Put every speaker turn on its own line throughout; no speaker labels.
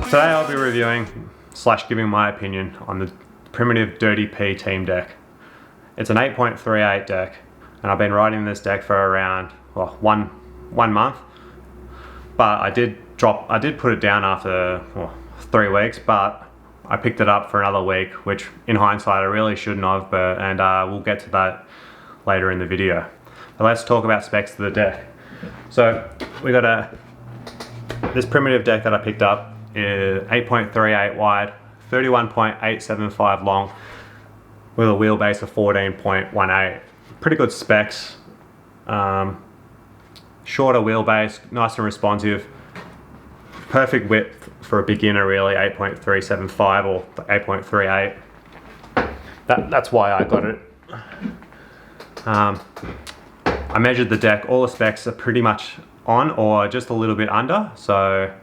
Today I'll be reviewing / giving my opinion on the Primitive Dirty P Team deck. It's an 8.38 deck, and I've been riding this deck for around one month. But I did put it down after 3 weeks, but I picked it up for another week, which in hindsight I really shouldn't have, and we'll get to that later in the video. But let's talk about specs of the deck. So we got this primitive deck that I picked up is 8.38 wide, 31.875 long, with a wheelbase of 14.18. Pretty good specs. Shorter wheelbase, nice and responsive. Perfect width for a beginner, really, 8.375 or 8.38. That's why I got it. I measured the deck. All the specs are pretty much on or just a little bit under. So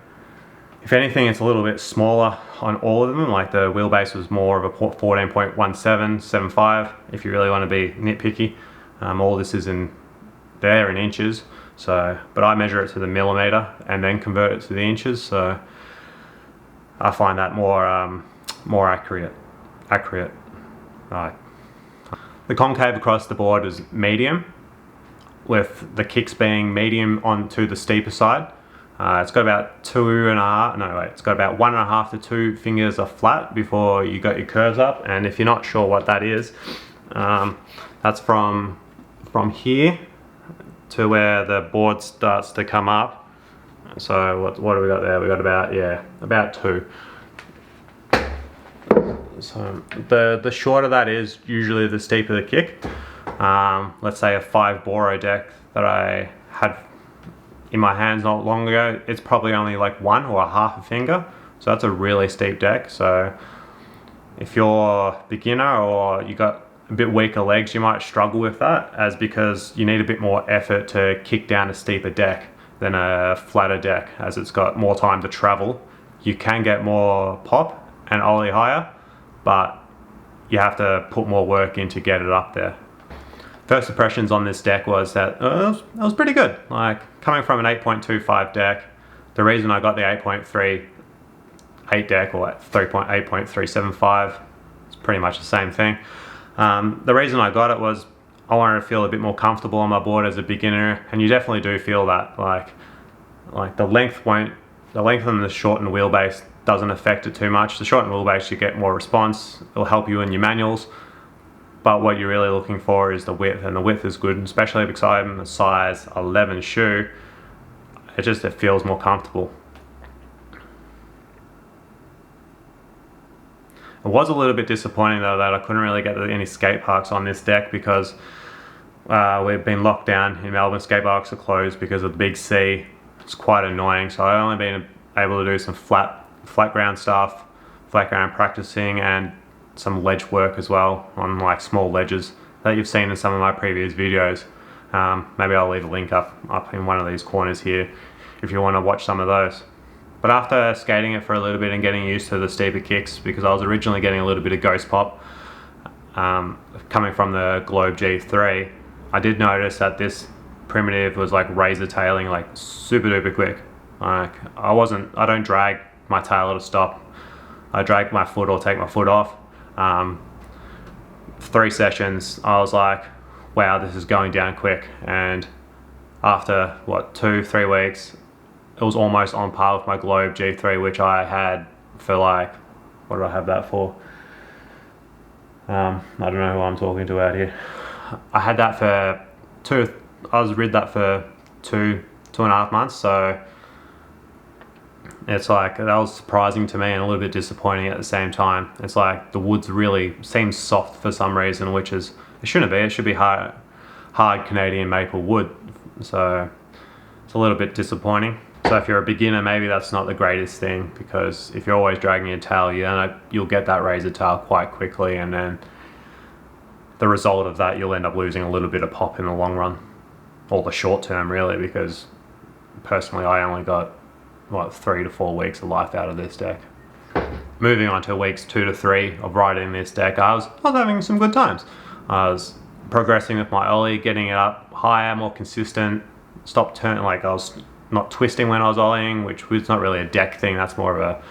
if anything, it's a little bit smaller on all of them. Like the wheelbase was more of a 14.1775 if you really want to be nitpicky. All this is in inches. So, but I measure it to the millimeter and then convert it to the inches. So I find that more accurate. Right. The concave across the board is medium, with the kicks being medium onto the steeper side. It's got about it's got about 1.5 to 2 fingers are flat before you got your curves up. And if you're not sure what that is, that's from here to where the board starts to come up. So what do we got there? We got about 2. So the shorter that is, usually the steeper the kick. Let's say a 5 Boro deck that I had in my hands not long ago, it's probably only like 1 or 1/2 a finger. So that's a really steep deck. So if you're a beginner or you got a bit weaker legs, you might struggle with that, because you need a bit more effort to kick down a steeper deck than a flatter deck, as it's got more time to travel. You can get more pop and ollie higher, but you have to put more work in to get it up there. First impressions on this deck was that it was pretty good. Like, coming from an 8.25 deck, the reason I got the 8.38 deck, or 8.375, it's pretty much the same thing. The reason I got it was I wanted to feel a bit more comfortable on my board as a beginner, and you definitely do feel that. Like the length and the shortened wheelbase doesn't affect it too much. The shortened wheelbase, you get more response. It'll help you in your manuals. But what you're really looking for is the width, and the width is good, especially because I'm a size 11 shoe. It feels more comfortable. It was a little bit disappointing though that I couldn't really get to any skate parks on this deck, because we've been locked down in Melbourne. Skate parks are closed because of the big C. It's quite annoying. So I've only been able to do some flat ground stuff, flat ground practicing, and some ledge work as well on like small ledges that you've seen in some of my previous videos. Maybe I'll leave a link up in one of these corners here if you want to watch some of those. But after skating it for a little bit and getting used to the steeper kicks, because I was originally getting a little bit of ghost pop coming from the Globe G3, I did notice that this primitive was like razor tailing, like super duper quick. Like I don't drag my tail at a stop. I drag my foot or take my foot off. 3 sessions, I was like, wow, this is going down quick. And after 2-3 weeks, it was almost on par with my Globe G3, which I had for like, what did I have that for? I don't know who I'm talking to out here. I had that for I was rid that for 2.5 months. So it's like, that was surprising to me and a little bit disappointing at the same time. It's like the woods really seems soft for some reason, which it shouldn't be. It should be hard Canadian maple wood. So it's a little bit disappointing. So if you're a beginner, maybe that's not the greatest thing, because if you're always dragging your tail, you'll get that razor tail quite quickly, and then the result of that, you'll end up losing a little bit of pop in the long run, or the short term really, because personally I only got 3 to 4 weeks of life out of this deck. Moving on to weeks 2 to 3 of riding this deck, I was having some good times. I was progressing with my ollie, getting it up higher, more consistent, stopped turning, like I was not twisting when I was ollieing, which was not really a deck thing, that's more of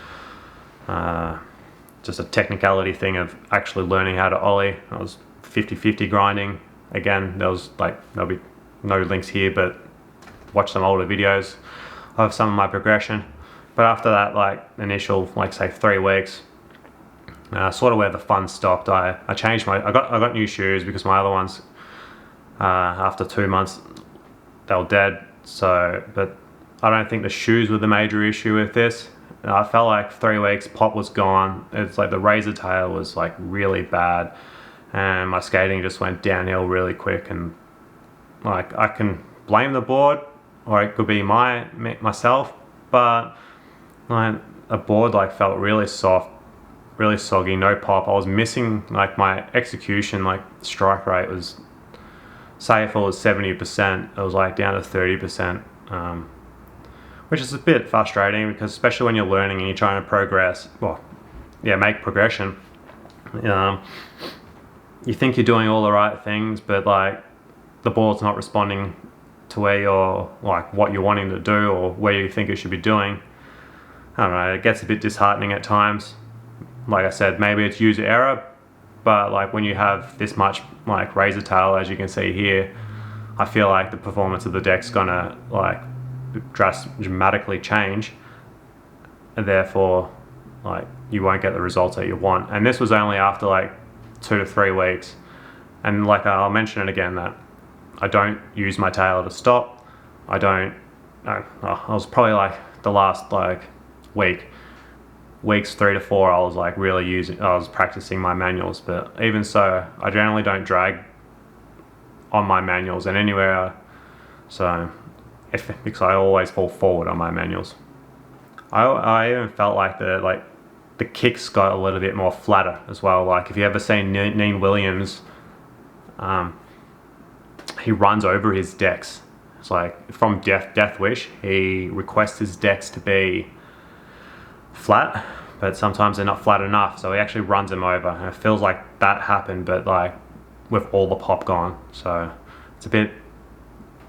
Just a technicality thing of actually learning how to ollie. I was 50-50 grinding. Again, there'll be no links here, but watch some older videos of some of my progression. But after that, like initial, like say 3 weeks, sort of where the fun stopped. I changed I got new shoes because my other ones, after 2 months, they were dead. So, but I don't think the shoes were the major issue with this. I felt like 3 weeks, pop was gone. It's like the razor tail was like really bad, and my skating just went downhill really quick. And like I can blame the board, or it could be myself, but like a board like felt really soft, really soggy, no pop. I was missing like my execution, like strike rate was, say if it was 70%, it was like down to 30%, which is a bit frustrating because especially when you're learning and you're trying to progress, make progression. You think you're doing all the right things, but like the board's not responding to where you're, like what you're wanting to do or where you think it should be doing. I don't know, it gets a bit disheartening at times. Like I said, maybe it's user error, but like when you have this much like razor tail, as you can see here, I feel like the performance of the deck's gonna like dramatically change, and therefore like you won't get the results that you want. And this was only after like 2 to 3 weeks. And like I'll mention it again that I don't use my tail to stop. I was probably like the last like weeks 3 to 4, I was like really I was practicing my manuals, but even so, I generally don't drag on my manuals and anywhere. So because I always fall forward on my manuals. I even felt like the kicks got a little bit more flatter as well. Like if you ever seen Neen Williams, he runs over his decks. It's like from Death Wish, he requests his decks to be flat, but sometimes they're not flat enough, so he actually runs them over, and it feels like that happened, but like with all the pop gone. So it's a bit,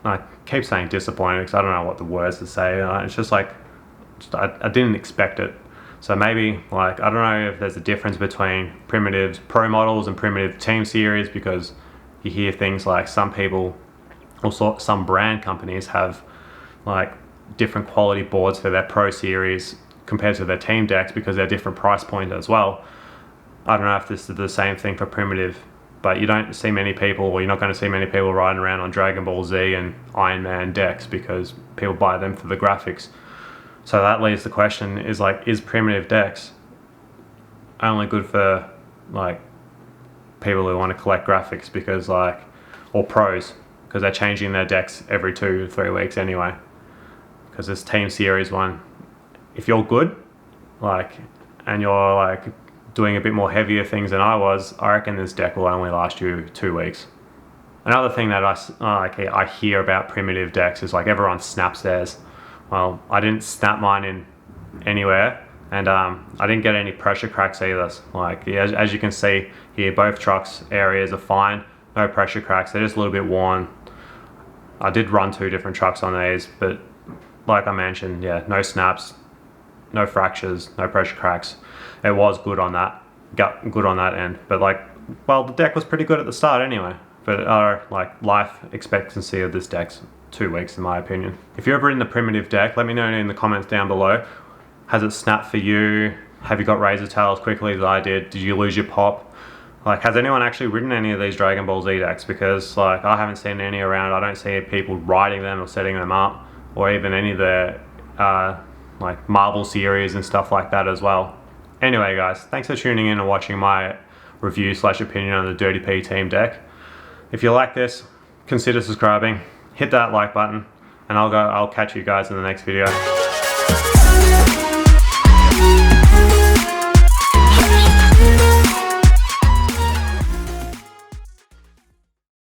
I keep saying disappointed because I don't know what the words to say. It's just like I didn't expect it. So maybe like I don't know if there's a difference between Primitive's pro models and Primitive Team Series, because you hear things like some people, also some brand companies, have like different quality boards for their pro series compared to their team decks because they're different price point as well. I don't know if this is the same thing for Primitive, but you don't see many people, or you're not going to see many people riding around on Dragon Ball Z and Iron Man decks because people buy them for the graphics. So that leaves the question, is like, is Primitive decks only good for like people who want to collect graphics because like, or pros, because they're changing their decks every 2 to 3 weeks anyway? Because this Team Series one, if you're good, like, and you're like doing a bit more heavier things than I was, I reckon this deck will only last you 2 weeks. Another thing that I hear about Primitive decks is like everyone snaps theirs. Well, I didn't snap mine in anywhere, and I didn't get any pressure cracks either. Like as you can see here, both trucks areas are fine, no pressure cracks. They're just a little bit worn. I did run 2 different trucks on these, but like I mentioned, yeah, no snaps, no fractures, no pressure cracks. It was good on that, got good on that end. But like, well, the deck was pretty good at the start anyway. But like life expectancy of this deck's 2 weeks in my opinion. If you're ever in the Primitive deck, let me know in the comments down below. Has it snapped for you? Have you got razor tails quickly as I did? Did you lose your pop? Like, has anyone actually ridden any of these Dragon Ball Z decks? Because like I haven't seen any around. I don't see people riding them or setting them up, or even any of the like Marvel series and stuff like that as well. Anyway guys, thanks for tuning in and watching my review / opinion on the Dirty P Team deck. If you like this, consider subscribing, hit that like button, and I'll catch you guys in the next video.